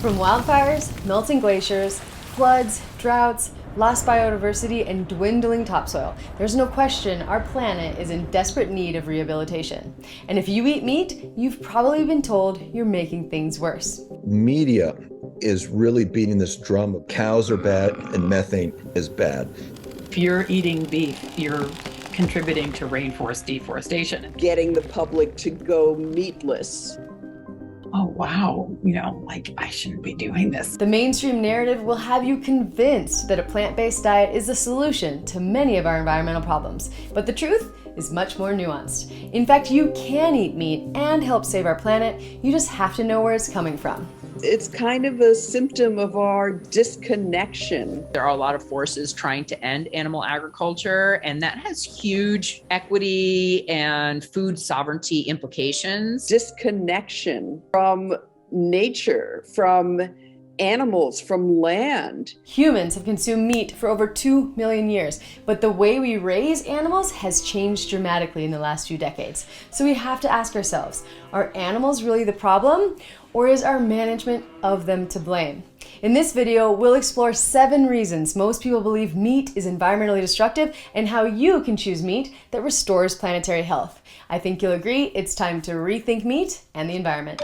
From wildfires, melting glaciers, floods, droughts, lost biodiversity, and dwindling topsoil, there's no question our planet is in desperate need of rehabilitation. And if you eat meat, you've probably been told you're making things worse. Media is really beating this drum of cows are bad and methane is bad. If you're eating beef, you're contributing to rainforest deforestation. Getting the public to go meatless. Oh, wow, I shouldn't be doing this. The mainstream narrative will have you convinced that a plant-based diet is the solution to many of our environmental problems. But the truth is much more nuanced. In fact, you can eat meat and help save our planet. You just have to know where it's coming from. It's kind of a symptom of our disconnection. There are a lot of forces trying to end animal agriculture, and that has huge equity and food sovereignty implications. Disconnection from nature, from animals, from land. Humans have consumed meat for over 2 million years, but the way we raise animals has changed dramatically in the last few decades. So we have to ask ourselves, are animals really the problem, or is our management of them to blame? In this video, we'll explore 7 reasons most people believe meat is environmentally destructive and how you can choose meat that restores planetary health. I think you'll agree it's time to rethink meat and the environment.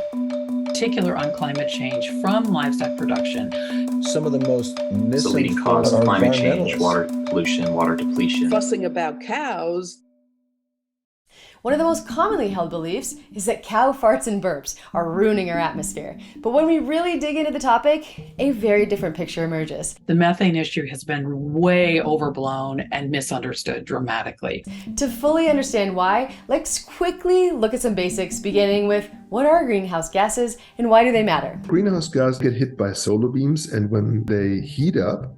Particular on climate change from livestock production. Some of the most The leading cause of climate change, water pollution, water depletion. Fussing about cows. One of the most commonly held beliefs is that cow farts and burps are ruining our atmosphere. But when we really dig into the topic, a very different picture emerges. The methane issue has been way overblown and misunderstood dramatically. To fully understand why, let's quickly look at some basics, beginning with what are greenhouse gases and why do they matter? Greenhouse gases get hit by solar beams, and when they heat up,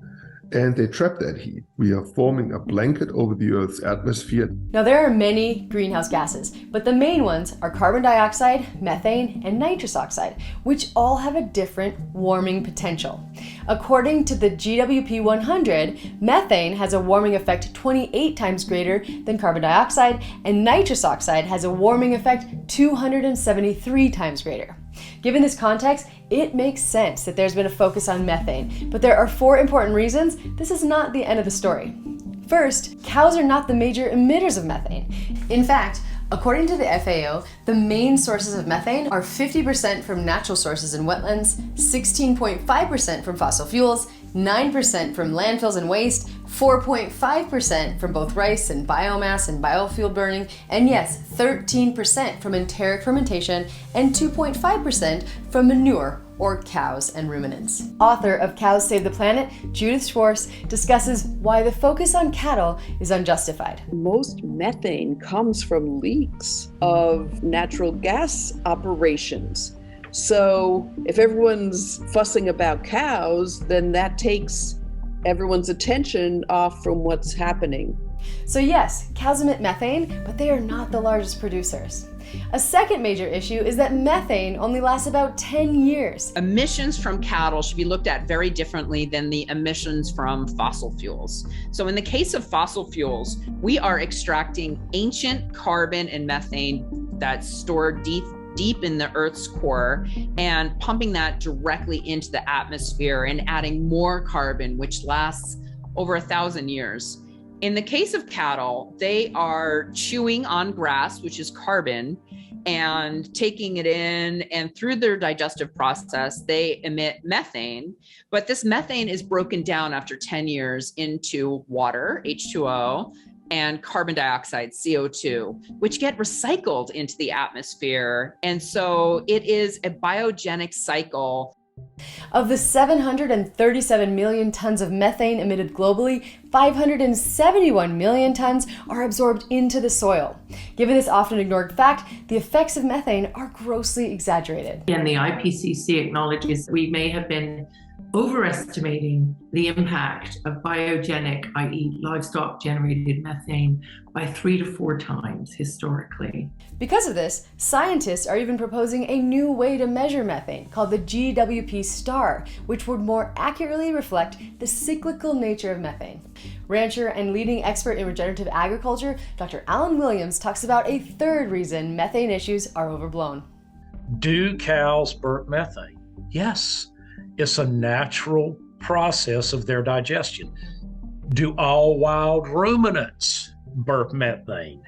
and they trap that heat, we are forming a blanket over the Earth's atmosphere. Now there are many greenhouse gases, but the main ones are carbon dioxide, methane, and nitrous oxide, which all have a different warming potential. According to the GWP 100, methane has a warming effect 28 times greater than carbon dioxide, and nitrous oxide has a warming effect 273 times greater. Given this context, it makes sense that there's been a focus on methane, but there are 4 important reasons this is not the end of the story. First, cows are not the major emitters of methane. In fact, according to the FAO, the main sources of methane are 50% from natural sources and wetlands, 16.5% from fossil fuels, 9% from landfills and waste, 4.5% from both rice and biomass and biofuel burning, and yes, 13% from enteric fermentation, and 2.5% from manure, or cows and ruminants. Author of Cows Save the Planet, Judith Schwartz, discusses why the focus on cattle is unjustified. Most methane comes from leaks of natural gas operations. So if everyone's fussing about cows, then that takes everyone's attention off from what's happening. So yes, cows emit methane, but they are not the largest producers. A second major issue is that methane only lasts about 10 years. Emissions from cattle should be looked at very differently than the emissions from fossil fuels. So in the case of fossil fuels, we are extracting ancient carbon and methane that's stored deep in the Earth's core and pumping that directly into the atmosphere and adding more carbon, which lasts over 1,000 years. In the case of cattle, they are chewing on grass, which is carbon, and taking it in, and through their digestive process, they emit methane. But this methane is broken down after 10 years into water, H2O, and carbon dioxide, CO2, which get recycled into the atmosphere. And so it is a biogenic cycle. Of the 737 million tons of methane emitted globally, 571 million tons are absorbed into the soil. Given this often ignored fact, the effects of methane are grossly exaggerated. And the IPCC acknowledges we may have been overestimating the impact of biogenic, i.e. livestock-generated methane, by 3 to 4 times historically. Because of this, scientists are even proposing a new way to measure methane called the GWP star, which would more accurately reflect the cyclical nature of methane. Rancher and leading expert in regenerative agriculture, Dr. Alan Williams, talks about a third reason methane issues are overblown. Do cows burp methane? Yes. It's a natural process of their digestion. Do all wild ruminants burp methane?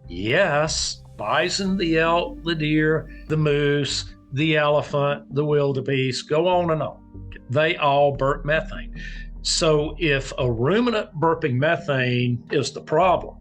Yes. Bison, the elk, the deer, the moose, the elephant, the wildebeest, go on and on. They all burp methane. So if a ruminant burping methane is the problem,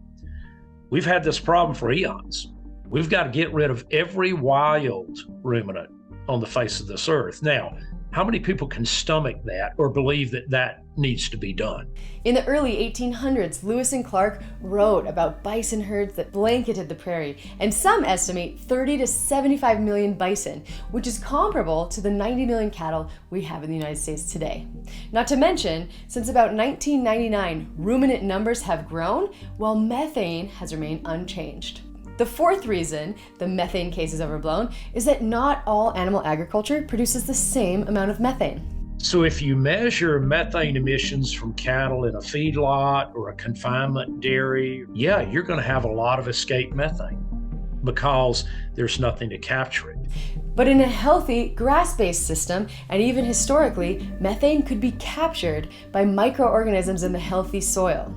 we've had this problem for eons. We've got to get rid of every wild ruminant on the face of this earth. Now, how many people can stomach that or believe that that needs to be done? In the early 1800s, Lewis and Clark wrote about bison herds that blanketed the prairie, and some estimate 30 to 75 million bison, which is comparable to the 90 million cattle we have in the United States today. Not to mention, since about 1999, ruminant numbers have grown while methane has remained unchanged. The fourth reason the methane case is overblown is that not all animal agriculture produces the same amount of methane. So if you measure methane emissions from cattle in a feedlot or a confinement dairy, yeah, you're going to have a lot of escaped methane because there's nothing to capture it. But in a healthy grass-based system, and even historically, methane could be captured by microorganisms in the healthy soil.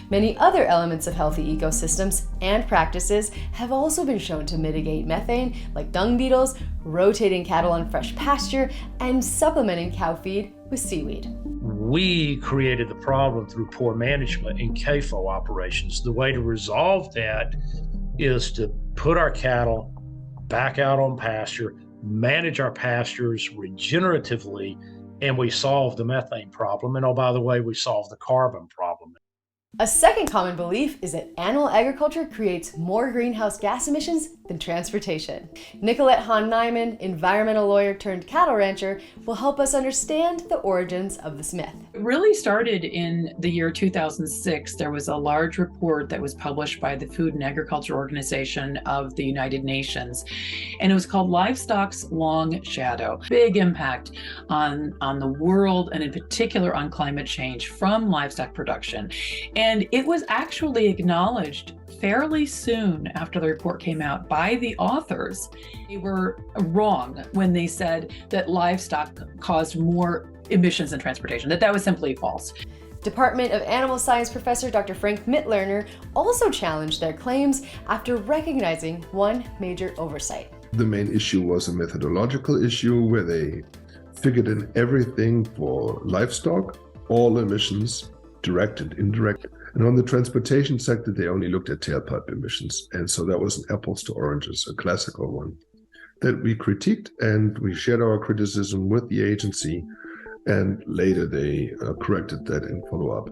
Many other elements of healthy ecosystems and practices have also been shown to mitigate methane, like dung beetles, rotating cattle on fresh pasture, and supplementing cow feed with seaweed. We created the problem through poor management in CAFO operations. The way to resolve that is to put our cattle back out on pasture, manage our pastures regeneratively, and we solve the methane problem. And oh, by the way, we solve the carbon problem. A second common belief is that animal agriculture creates more greenhouse gas emissions than transportation. Nicolette Hahn-Nyman, environmental lawyer turned cattle rancher, will help us understand the origins of this myth. It really started in the year 2006. There was a large report that was published by the Food and Agriculture Organization of the United Nations, and it was called Livestock's Long Shadow. Big impact on the world, and in particular on climate change from livestock production. And it was actually acknowledged fairly soon after the report came out by the authors. They were wrong when they said that livestock caused more emissions than transportation, that was simply false. Department of Animal Science professor Dr. Frank Mitloehner also challenged their claims after recognizing one major oversight. The main issue was a methodological issue where they figured in everything for livestock, all emissions, direct and indirect. And on the transportation sector, they only looked at tailpipe emissions. And so that was an apples to oranges, a classical one that we critiqued, and we shared our criticism with the agency. And later they corrected that in follow-up.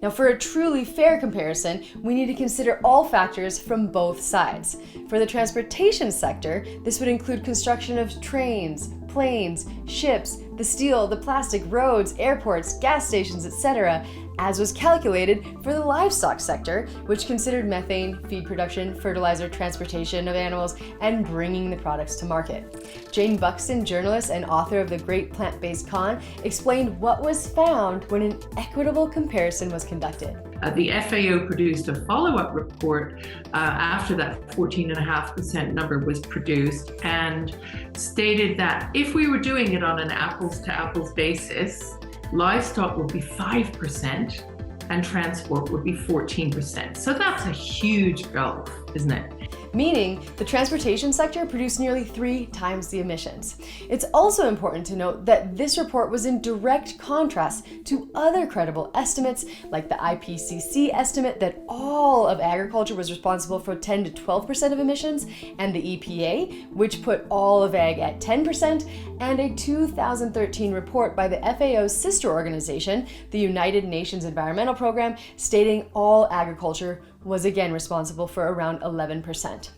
Now, for a truly fair comparison, we need to consider all factors from both sides. For the transportation sector, this would include construction of trains, planes, ships, the steel, the plastic, roads, airports, gas stations, etc., as was calculated for the livestock sector, which considered methane, feed production, fertilizer, transportation of animals, and bringing the products to market. Jane Buxton, journalist and author of The Great Plant-Based Con, explained what was found when an equitable comparison was conducted. The FAO produced a follow-up report after that 14.5% number was produced, and stated that if we were doing it on an apples-to-apples basis, livestock would be 5% and transport would be 14%. So that's a huge gulf, isn't it? Meaning the transportation sector produced nearly 3 times the emissions. It's also important to note that this report was in direct contrast to other credible estimates, like the IPCC estimate that all of agriculture was responsible for 10 to 12% of emissions, and the EPA, which put all of ag at 10%, and a 2013 report by the FAO's sister organization, the United Nations Environmental Program, stating all agriculture was again responsible for around 11%.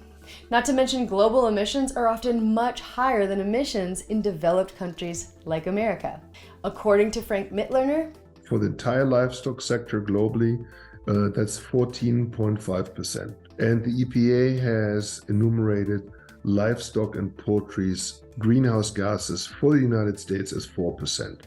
Not to mention, global emissions are often much higher than emissions in developed countries like America. According to Frank Mitloehner, for the entire livestock sector globally, that's 14.5%. And the EPA has enumerated livestock and poultry's greenhouse gases for the United States as 4%.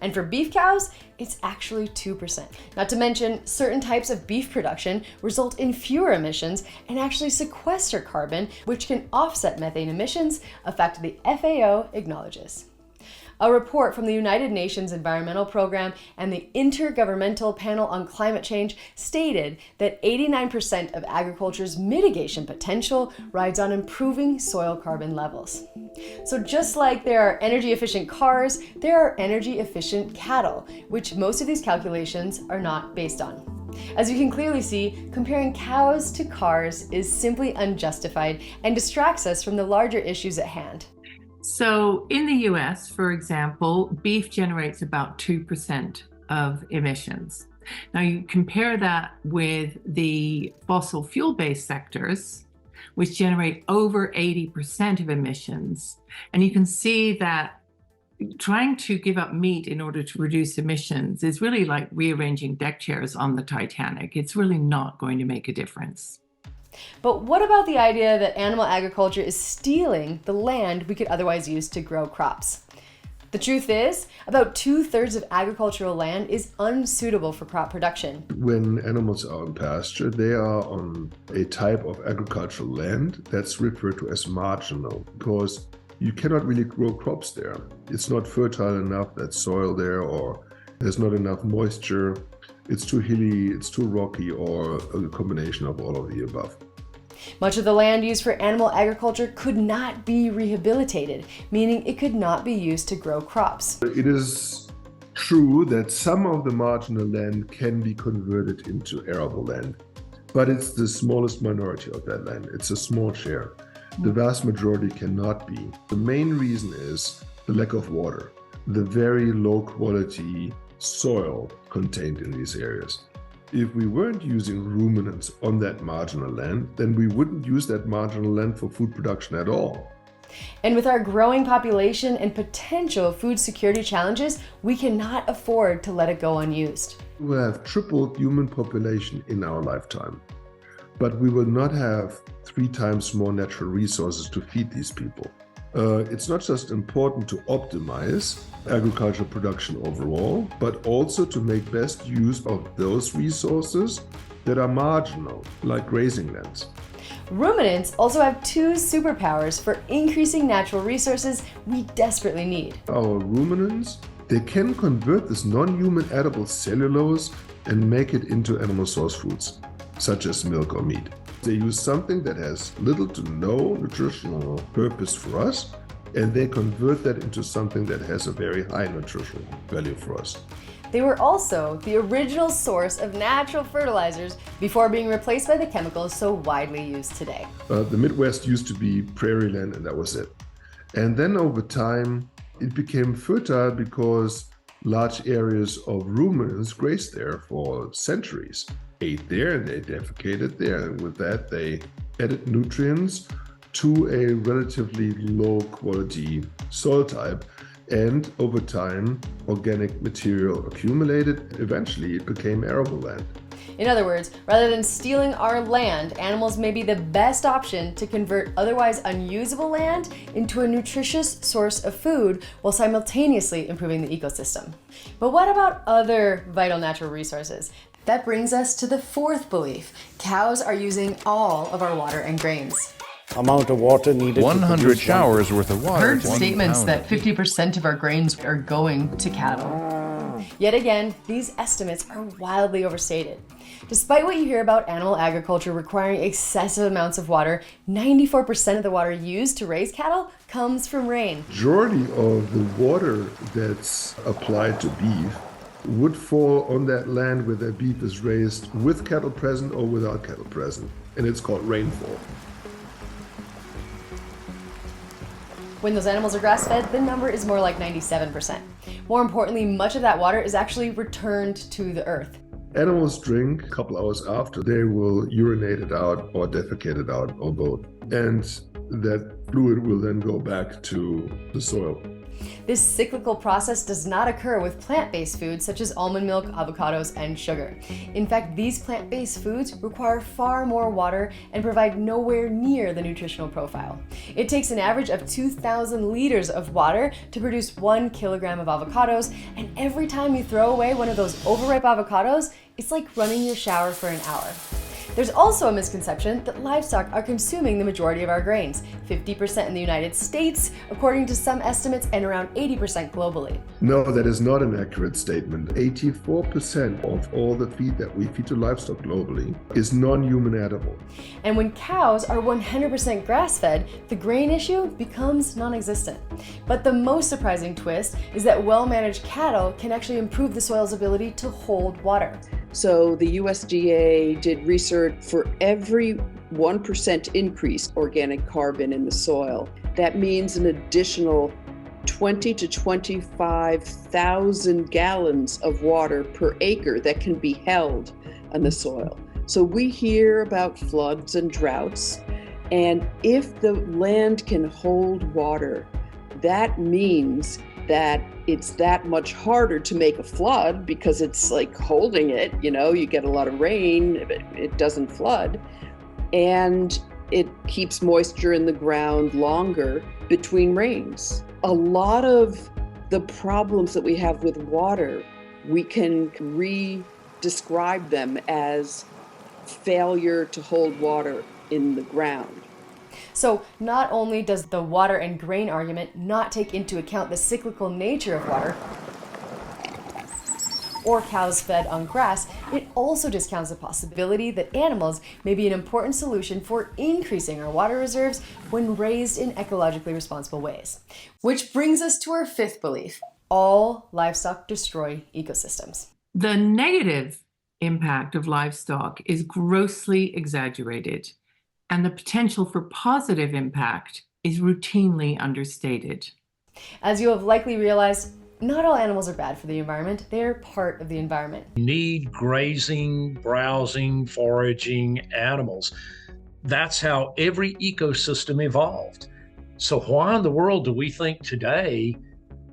And for beef cows, it's actually 2%. Not to mention, certain types of beef production result in fewer emissions and actually sequester carbon, which can offset methane emissions, a fact the FAO acknowledges. A report from the United Nations Environmental Program and the Intergovernmental Panel on Climate Change stated that 89% of agriculture's mitigation potential rides on improving soil carbon levels. So just like there are energy efficient cars, there are energy efficient cattle, which most of these calculations are not based on. As you can clearly see, comparing cows to cars is simply unjustified and distracts us from the larger issues at hand. So in the US, for example, beef generates about 2% of emissions. Now you compare that with the fossil fuel-based sectors, which generate over 80% of emissions. And you can see that trying to give up meat in order to reduce emissions is really like rearranging deck chairs on the Titanic. It's really not going to make a difference. But what about the idea that animal agriculture is stealing the land we could otherwise use to grow crops? The truth is, about 2/3 of agricultural land is unsuitable for crop production. When animals are on pasture, they are on a type of agricultural land that's referred to as marginal, because you cannot really grow crops there. It's not fertile enough, that soil there, or there's not enough moisture. It's too hilly, it's too rocky, or a combination of all of the above. Much of the land used for animal agriculture could not be rehabilitated, meaning it could not be used to grow crops. It is true that some of the marginal land can be converted into arable land, but it's the smallest minority of that land. It's a small share. The vast majority cannot be. The main reason is the lack of water, the very low quality soil contained in these areas. If we weren't using ruminants on that marginal land, then we wouldn't use that marginal land for food production at all. And with our growing population and potential food security challenges, we cannot afford to let it go unused. We will have tripled human population in our lifetime, but we will not have 3 times more natural resources to feed these people. It's not just important to optimize agricultural production overall, but also to make best use of those resources that are marginal, like grazing lands. Ruminants also have 2 superpowers for increasing natural resources we desperately need. Our ruminants, they can convert this non-human edible cellulose and make it into animal source foods, such as milk or meat. They use something that has little to no nutritional purpose for us, and they convert that into something that has a very high nutritional value for us. They were also the original source of natural fertilizers before being replaced by the chemicals so widely used today. The Midwest used to be prairie land, and that was it. And then over time, it became fertile because large areas of ruminants grazed there for centuries, ate there, and they defecated there. And with that, they added nutrients to a relatively low quality soil type. And over time, organic material accumulated. Eventually, it became arable land. In other words, rather than stealing our land, animals may be the best option to convert otherwise unusable land into a nutritious source of food while simultaneously improving the ecosystem. But what about other vital natural resources? That brings us to the 4th belief. Cows are using all of our water and grains. Amount of water needed 100 showers worth of water. Heard statements that 50% of our grains are going to cattle. Yet again, these estimates are wildly overstated. Despite what you hear about animal agriculture requiring excessive amounts of water, 94% of the water used to raise cattle comes from rain. Majority of the water that's applied to beef would fall on that land where that beef is raised with cattle present or without cattle present, and it's called rainfall. When those animals are grass-fed, the number is more like 97%. More importantly, much of that water is actually returned to the earth. Animals drink a couple hours after. They will urinate it out or defecate it out, or both. And that fluid will then go back to the soil. This cyclical process does not occur with plant-based foods such as almond milk, avocados, and sugar. In fact, these plant-based foods require far more water and provide nowhere near the nutritional profile. It takes an average of 2,000 liters of water to produce 1 kilogram of avocados, and every time you throw away one of those overripe avocados, it's like running your shower for an hour. There's also a misconception that livestock are consuming the majority of our grains, 50% in the United States, according to some estimates, and around 80% globally. No, that is not an accurate statement. 84% of all the feed that we feed to livestock globally is non-human edible. And when cows are 100% grass-fed, the grain issue becomes non-existent. But the most surprising twist is that well-managed cattle can actually improve the soil's ability to hold water. So the USDA did research for every 1% increase organic carbon in the soil. That means an additional 20 to 25,000 gallons of water per acre that can be held on the soil. So we hear about floods and droughts, and if the land can hold water, that means that it's that much harder to make a flood because it's like holding it, you get a lot of rain, it doesn't flood, and it keeps moisture in the ground longer between rains. A lot of the problems that we have with water, we can re-describe them as failure to hold water in the ground. So not only does the water and grain argument not take into account the cyclical nature of water or cows fed on grass, it also discounts the possibility that animals may be an important solution for increasing our water reserves when raised in ecologically responsible ways. Which brings us to our fifth belief: all livestock destroy ecosystems. The negative impact of livestock is grossly exaggerated, and the potential for positive impact is routinely understated. As you have likely realized, not all animals are bad for the environment. They're part of the environment. You need grazing, browsing, foraging animals. That's how every ecosystem evolved. So why in the world do we think today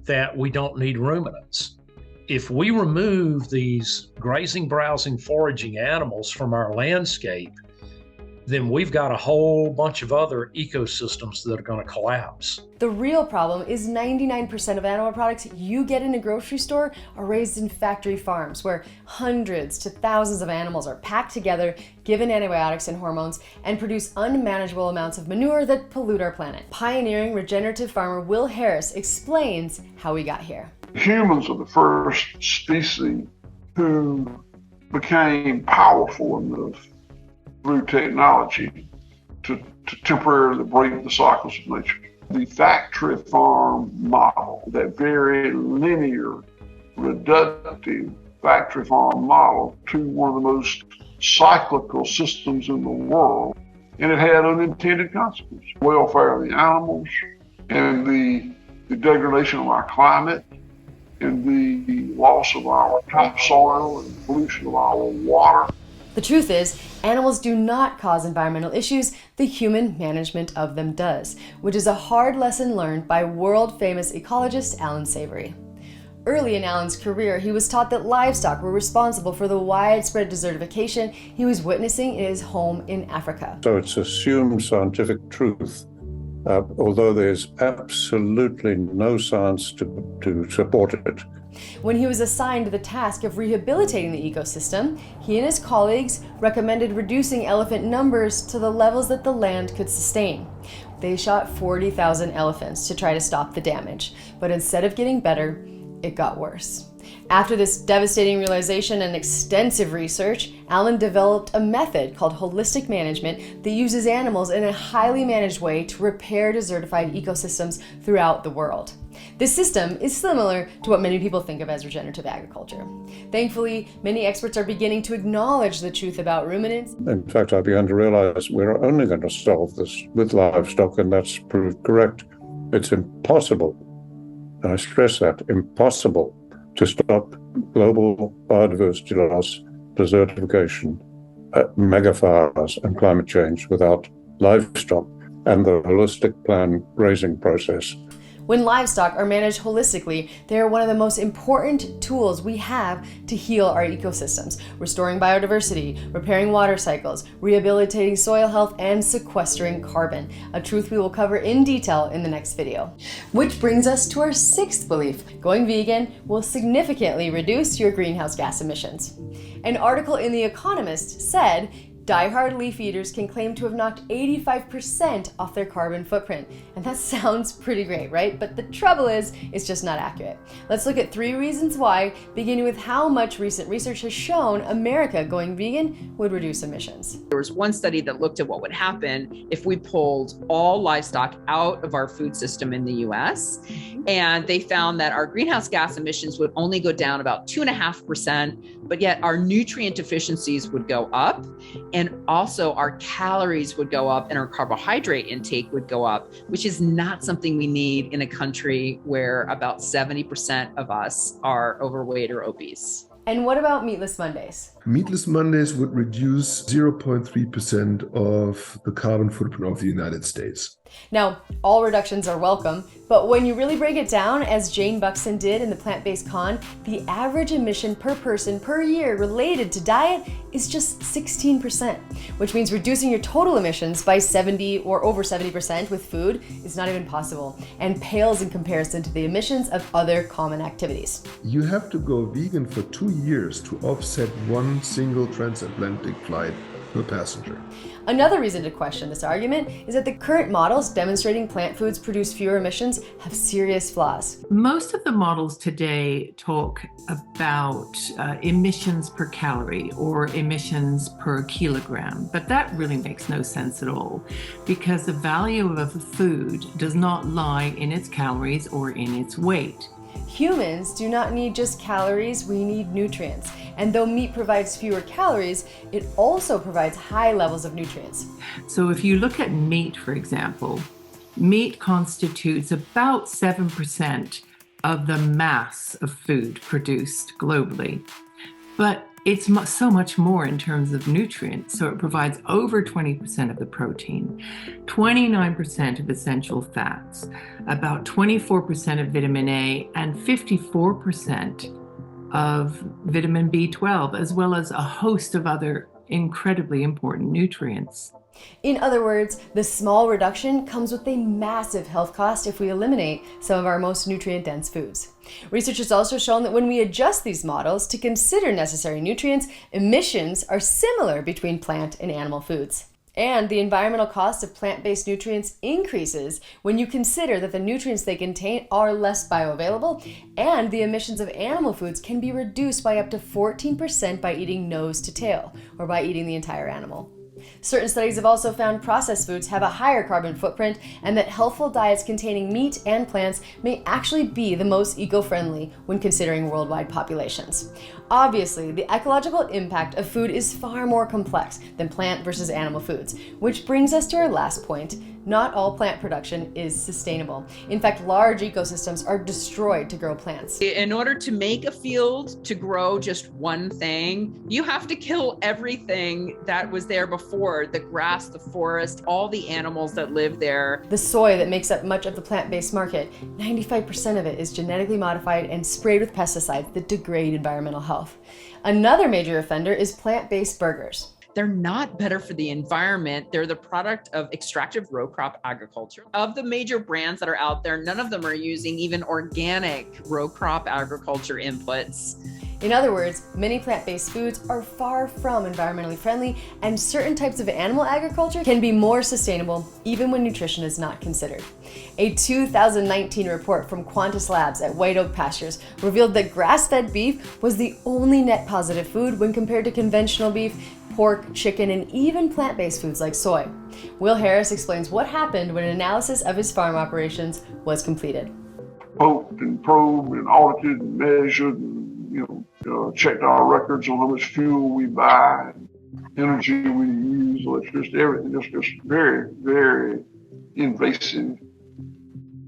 that we don't need ruminants? If we remove these grazing, browsing, foraging animals from our landscape, then we've got a whole bunch of other ecosystems that are going to collapse. The real problem is 99% of animal products you get in a grocery store are raised in factory farms where hundreds to thousands of animals are packed together, given antibiotics and hormones, and produce unmanageable amounts of manure that pollute our planet. Pioneering regenerative farmer Will Harris explains how we got here. Humans are the first species who became powerful enough through technology to temporarily break the cycles of nature. The factory farm model, that very linear, reductive factory farm model, to one of the most cyclical systems in the world, and it had unintended consequences. Welfare of the animals, and the degradation of our climate, and the loss of our topsoil, and pollution of our water. The truth is, animals do not cause environmental issues, the human management of them does, which is a hard lesson learned by world-famous ecologist Alan Savory. Early in Alan's career, he was taught that livestock were responsible for the widespread desertification he was witnessing in his home in Africa. So it's assumed scientific truth, although there's absolutely no science to support it. When he was assigned the task of rehabilitating the ecosystem, he and his colleagues recommended reducing elephant numbers to the levels that the land could sustain. They shot 40,000 elephants to try to stop the damage, but instead of getting better, it got worse. After this devastating realization and extensive research, Alan developed a method called holistic management that uses animals in a highly managed way to repair desertified ecosystems throughout the world. This system is similar to what many people think of as regenerative agriculture. Thankfully, many experts are beginning to acknowledge the truth about ruminants. In fact, I began to realize we're only going to solve this with livestock, and that's proved correct. It's impossible, and I stress that, impossible, to stop global biodiversity loss, desertification, megafires, and climate change without livestock and the holistic plant raising process. When livestock are managed holistically, they are one of the most important tools we have to heal our ecosystems, restoring biodiversity, repairing water cycles, rehabilitating soil health, and sequestering carbon, a truth we will cover in detail in the next video. Which brings us to our sixth belief: going vegan will significantly reduce your greenhouse gas emissions. An article in The Economist said, Die-hard leaf eaters can claim to have knocked 85% off their carbon footprint. And that sounds pretty great, right? But the trouble is, it's just not accurate. Let's look at 3 reasons why, beginning with how much recent research has shown America going vegan would reduce emissions. There was one study that looked at what would happen if we pulled all livestock out of our food system in the US, and they found that our greenhouse gas emissions would only go down about 2.5%, but yet our nutrient deficiencies would go up, and also our calories would go up and our carbohydrate intake would go up, which is not something we need in a country where about 70% of us are overweight or obese. And what about Meatless Mondays? Meatless Mondays would reduce 0.3% of the carbon footprint of the United States. Now, all reductions are welcome, but when you really break it down, as Jane Buxton did in the Plant-Based Con, the average emission per person per year related to diet is just 16%, which means reducing your total emissions by 70 or over 70% with food is not even possible and pales in comparison to the emissions of other common activities. You have to go vegan for 2 years to offset one single transatlantic flight per passenger. Another reason to question this argument is that the current models demonstrating plant foods produce fewer emissions have serious flaws. Most of the models today talk about emissions per calorie or emissions per kilogram, but that really makes no sense at all because the value of a food does not lie in its calories or in its weight. Humans do not need just calories, we need nutrients. And though meat provides fewer calories, it also provides high levels of nutrients. So if you look at meat, for example, meat constitutes about 7% of the mass of food produced globally. But it's so much more in terms of nutrients. So it provides over 20% of the protein, 29% of essential fats, about 24% of vitamin A, and 54% of vitamin B12, as well as a host of other incredibly important nutrients. In other words, the small reduction comes with a massive health cost if we eliminate some of our most nutrient-dense foods. Research has also shown that when we adjust these models to consider necessary nutrients, emissions are similar between plant and animal foods. And the environmental cost of plant-based nutrients increases when you consider that the nutrients they contain are less bioavailable, and the emissions of animal foods can be reduced by up to 14% by eating nose to tail, or by eating the entire animal. Certain studies have also found processed foods have a higher carbon footprint, and that healthful diets containing meat and plants may actually be the most eco-friendly when considering worldwide populations. Obviously, the ecological impact of food is far more complex than plant versus animal foods, which brings us to our last point. Not all plant production is sustainable. In fact, large ecosystems are destroyed to grow plants. In order to make a field to grow just one thing, you have to kill everything that was there before, the grass, the forest, all the animals that live there. The soy that makes up much of the plant-based market, 95% of it is genetically modified and sprayed with pesticides that degrade environmental health. Another major offender is plant-based burgers. They're not better for the environment. They're the product of extractive row crop agriculture. Of the major brands that are out there, none of them are using even organic row crop agriculture inputs. In other words, many plant-based foods are far from environmentally friendly, and certain types of animal agriculture can be more sustainable even when nutrition is not considered. A 2019 report from Qantas Labs at White Oak Pastures revealed that grass-fed beef was the only net positive food when compared to conventional beef, pork, chicken, and even plant-based foods like soy. Will Harris explains what happened when an analysis of his farm operations was completed. Poked and probed and audited and measured and checked our records on how much fuel we buy, energy we use, electricity, everything. Just very, very invasive.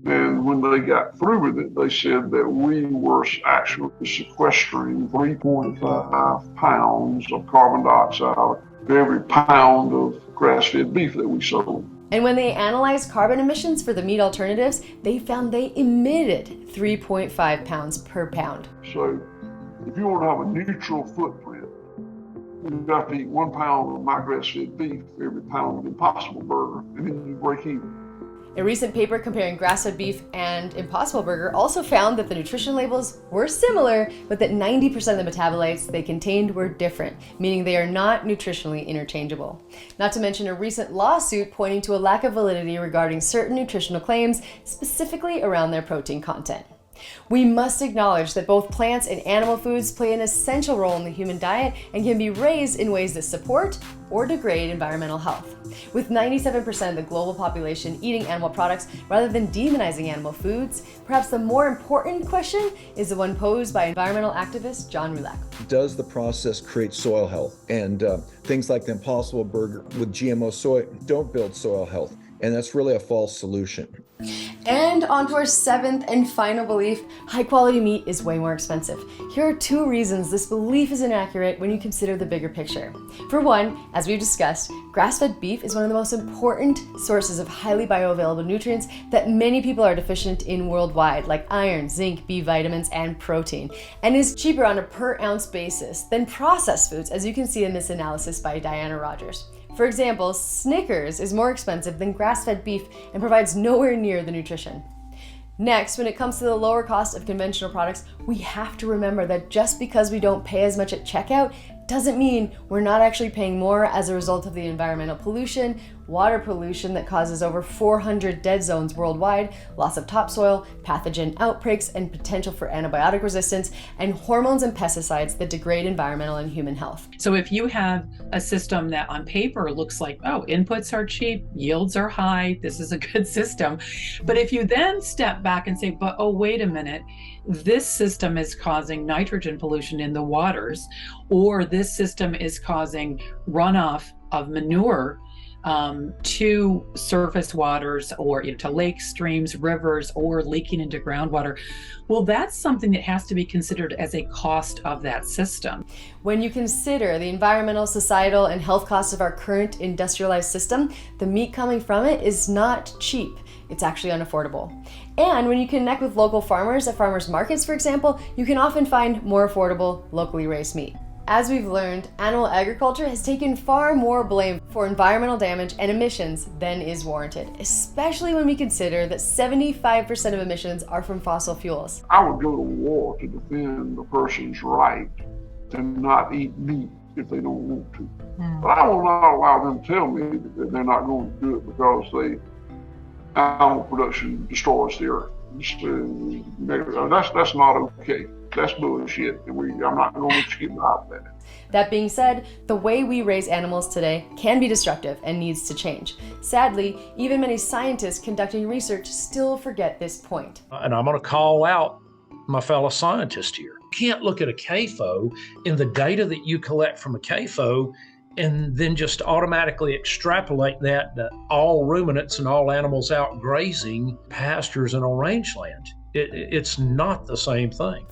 And when they got through with it, they said that we were actually sequestering 3.5 pounds of carbon dioxide for every pound of grass-fed beef that we sold. And when they analyzed carbon emissions for the meat alternatives, they found they emitted 3.5 pounds per pound. So if you want to have a neutral footprint, you have to eat 1 pound of my grass-fed beef for every pound of Impossible Burger, and then you break even. A recent paper comparing grass-fed beef and Impossible Burger also found that the nutrition labels were similar, but that 90% of the metabolites they contained were different, meaning they are not nutritionally interchangeable. Not to mention a recent lawsuit pointing to a lack of validity regarding certain nutritional claims, specifically around their protein content. We must acknowledge that both plants and animal foods play an essential role in the human diet and can be raised in ways that support or degrade environmental health. With 97% of the global population eating animal products rather than demonizing animal foods, perhaps the more important question is the one posed by environmental activist John Rulak. Does the process create soil health? And things like the Impossible Burger with GMO soy don't build soil health. And that's really a false solution. And on to our seventh and final belief, high quality meat is way more expensive. Here are 2 reasons this belief is inaccurate when you consider the bigger picture. For one, as we've discussed, grass-fed beef is one of the most important sources of highly bioavailable nutrients that many people are deficient in worldwide, like iron, zinc, B vitamins, and protein, and is cheaper on a per ounce basis than processed foods, as you can see in this analysis by Diana Rogers. For example, Snickers is more expensive than grass-fed beef and provides nowhere near the nutrition. Next, when it comes to the lower cost of conventional products, we have to remember that just because we don't pay as much at checkout doesn't mean we're not actually paying more as a result of the environmental pollution, water pollution that causes over 400 dead zones worldwide, loss of topsoil, pathogen outbreaks, and potential for antibiotic resistance, and hormones and pesticides that degrade environmental and human health. So if you have a system that on paper looks like, oh, inputs are cheap, yields are high, this is a good system. But if you then step back and say, but oh, wait a minute, this system is causing nitrogen pollution in the waters, or this system is causing runoff of manure to surface waters or to lakes, streams, rivers, or leaking into groundwater. Well, that's something that has to be considered as a cost of that system. When you consider the environmental, societal, and health costs of our current industrialized system, the meat coming from it is not cheap. It's actually unaffordable. And when you connect with local farmers at farmers markets, for example, you can often find more affordable, locally raised meat. As we've learned, animal agriculture has taken far more blame for environmental damage and emissions than is warranted, especially when we consider that 75% of emissions are from fossil fuels. I would go to war to defend the person's right to not eat meat if they don't want to. But I will not allow them to tell me that they're not going to do it because animal production destroys the earth. That's not okay. That's bullshit, and I'm not going to let you get by with that. That being said, the way we raise animals today can be destructive and needs to change. Sadly, even many scientists conducting research still forget this point. And I'm going to call out my fellow scientist here. You can't look at a CAFO and the data that you collect from a CAFO and then just automatically extrapolate that to all ruminants and all animals out grazing pastures and on rangeland. It's not the same thing.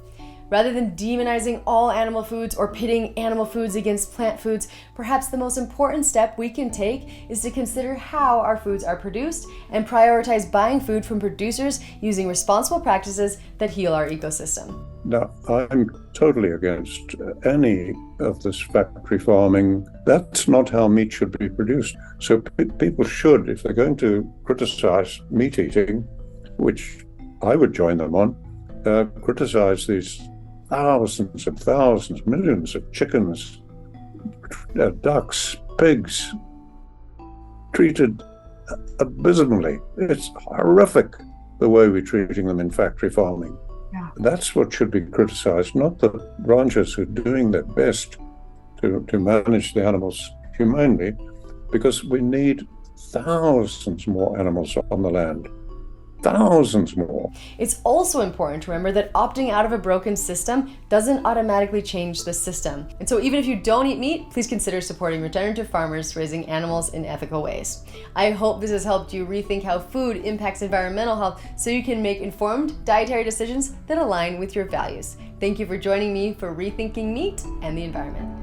Rather than demonizing all animal foods or pitting animal foods against plant foods, perhaps the most important step we can take is to consider how our foods are produced and prioritize buying food from producers using responsible practices that heal our ecosystem. Now, I'm totally against any of this factory farming. That's not how meat should be produced. So people should, if they're going to criticize meat eating, which I would join them on, criticize these thousands and thousands, millions of chickens, ducks, pigs, treated abysmally. It's horrific the way we're treating them in factory farming. Yeah. That's what should be criticized, not the ranchers who are doing their best to manage the animals humanely, because we need thousands more animals on the land. Thousands more. It's also important to remember that opting out of a broken system doesn't automatically change the system. And so even if you don't eat meat, please consider supporting regenerative farmers raising animals in ethical ways. I hope this has helped you rethink how food impacts environmental health so you can make informed dietary decisions that align with your values. Thank you for joining me for Rethinking Meat and the Environment.